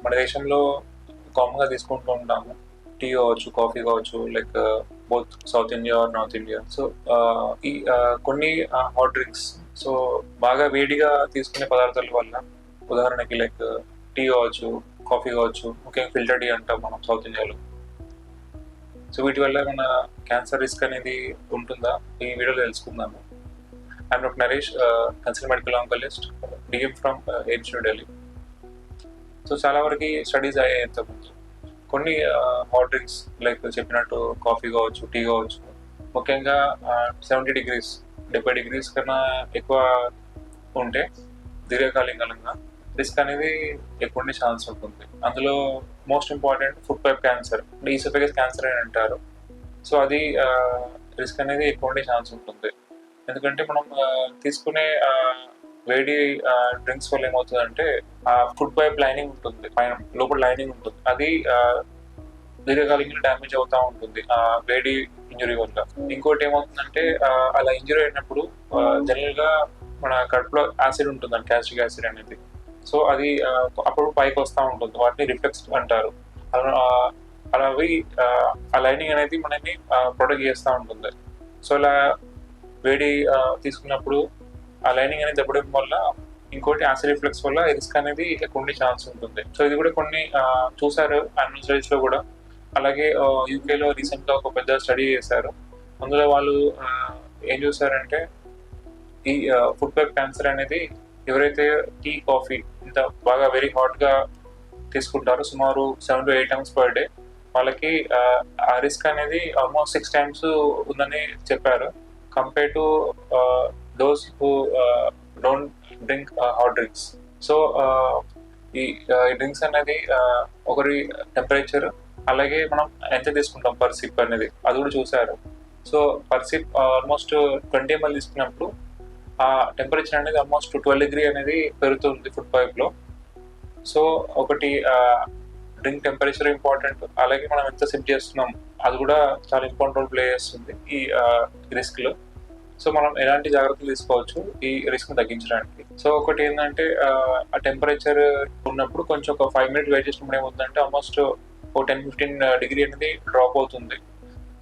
మన దేశంలో కామన్గా తీసుకుంటూ ఉంటాము. టీ కావచ్చు, కాఫీ కావచ్చు, like both south India or north India. So ఈ కొన్ని హాట్ డ్రింక్స్, సో బాగా వేడిగా తీసుకునే పదార్థాల వల్ల, ఉదాహరణకి లైక్ టీ కావచ్చు, కాఫీ కావచ్చు, ముఖ్యంగా ఫిల్టర్ టీ అంటాం మనం సౌత్ ఇండియాలో. సో వీటి వల్ల మన క్యాన్సర్ రిస్క్ అనేది ఉంటుందా, ఈ వీడియోలో తెలుసుకుందాము. I'm doctor Naresh, consultant medical oncologist, DM from AIIMS new Delhi. So చాలా వరకు స్టడీస్ అయ్యాయి ఇంతకుముందు. కొన్ని హాట్ డ్రింక్స్ లైక్ చెప్పినట్టు కాఫీ కావచ్చు, టీ కావచ్చు, ముఖ్యంగా 70 degrees 70 degrees కన్నా ఎక్కువ ఉంటే దీర్ఘకాలికంగా రిస్క్ అనేది ఎక్కువ ఉండే ఛాన్స్ ఉంటుంది. అందులో most important food pipe cancer, oesophagus cancer అని అంటారు. సో అది రిస్క్ అనేది ఎక్కువ ఉండే ఛాన్స్ ఉంటుంది. ఎందుకంటే మనం తీసుకునే వేడి డ్రింక్స్ వల్ల ఏమవుతుందంటే ఆ ఫుడ్ పైప్ లైనింగ్ ఉంటుంది, పైన లోపల లైనింగ్ ఉంటుంది, అది దీర్ఘకాలికంగా డ్యామేజ్ అవుతా ఉంటుంది ఆ వేడి ఇంజురీ వల్ల. ఇంకోటి ఏమవుతుందంటే అలా ఇంజురీ అయినప్పుడు జనరల్ గా మన కడుపులో యాసిడ్ ఉంటుందండి, క్యాస్ట్రిక్ యాసిడ్ అనేది. సో అది అప్పుడు పైకి వస్తూ ఉంటుంది, వాటిని రిఫ్లెక్స్ అంటారు. అలా ఆ లైనింగ్ అనేది మనని ప్రొటెక్ట్ చేస్తూ ఉంటుంది. సో ఇలా వేడి తీసుకున్నప్పుడు ఆ లైనింగ్ అనేది దెబ్బడం వల్ల, ఇంకోటి యాసిడ్ రిఫ్లెక్స్ వల్ల రిస్క్ అనేది ఎక్కువ ఉండే ఛాన్స్ ఉంటుంది. సో ఇది కూడా కొన్ని చూసారు అన్ని స్టడీస్ లో కూడా. అలాగే యూకేలో రీసెంట్ గా ఒక పెద్ద స్టడీ చేశారు. అందులో వాళ్ళు ఏం చూసారంటే ఈ ఫుడ్ పైప్ క్యాన్సర్ అనేది ఎవరైతే టీ, కాఫీ ఇంత బాగా వెరీ హాట్ గా తీసుకుంటారో, సుమారు 7 to 8 times per day, వాళ్ళకి ఆ రిస్క్ అనేది ఆల్మోస్ట్ 6 times ఉందని చెప్పారు, compare to those who don't drink hot drinks. So ఈ డ్రింక్స్ అనేది ఒకరి టెంపరేచర్, అలాగే మనం ఎంత తీసుకుంటాం పర్ సిప్ అనేది, అది కూడా చూసారు. So per SIP almost 20 ml తీసుకున్నప్పుడు ఆ టెంపరేచర్ అనేది ఆల్మోస్ట్ 12 degrees అనేది పెరుగుతుంది ఫుడ్ పైప్ లో. సో ఒకటి డ్రింక్ టెంపరేచర్ ఇంపార్టెంట్, అలాగే మనం ఎంత సిప్ చేస్తున్నాం అది కూడా చాలా ఇంపార్టెంట్ రోల్ ప్లే చేస్తుంది ఈ రిస్క్ లో. సో మనం ఎలాంటి జాగ్రత్తలు తీసుకోవచ్చు ఈ రిస్క్ ని తగ్గించడానికి. సో ఒకటి ఏంటంటే ఆ టెంపరేచర్ ఉన్నప్పుడు కొంచెం ఒక 5 minutes వెయిట్ చేసినప్పుడు ఏమవుతుందంటే ఆల్మోస్ట్ 10-15 degrees అనేది డ్రాప్ అవుతుంది.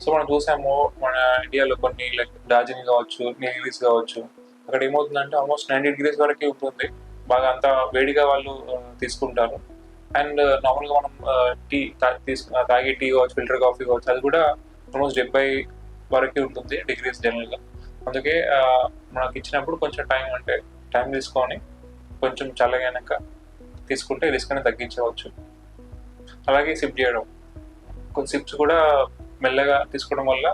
సో మనం చూసాము మన ఇండియాలో కొన్ని లైక్ డార్జిలింగ్ కావచ్చు, నీలగిరీస్ కావచ్చు, అక్కడ ఏమవుతుందంటే ఆల్మోస్ట్ 90 degrees వరకు ఉంటుంది, బాగా అంత వేడిగా వాళ్ళు తీసుకుంటారు. అండ్ నార్మల్గా మనం టీ తాగే టీ కావచ్చు, ఫిల్టర్ కాఫీ కావచ్చు, అది కూడా ఆల్మోస్ట్ 70 వరకు ఉంటుంది డిగ్రీస్ జనరల్గా. అందుకే మనకి ఇచ్చినప్పుడు కొంచెం టైం తీసుకొని కొంచెం చల్లగైనాక తీసుకుంటే రిస్క్ అనేది తగ్గించవచ్చు. అలాగే సిప్ చేయడం, కొన్ని సిప్స్ కూడా మెల్లగా తీసుకోవడం వల్ల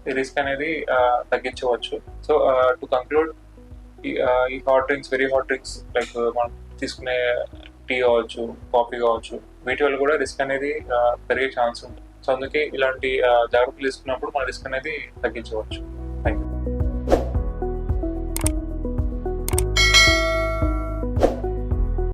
ఈ రిస్క్ అనేది తగ్గించవచ్చు. సో టు కంక్లూడ్, ఈ hot drinks, very hot drinks like మనం తీసుకునే టీ కావచ్చు, కాఫీ కావచ్చు, వీటి వల్ల కూడా రిస్క్ అనేది పెరిగే ఛాన్స్ ఉంటుంది. సో అందుకే ఇలాంటి జాగ్రత్తలు తీసుకున్నప్పుడు మన రిస్క్ అనేది తగ్గించవచ్చు. Thank you.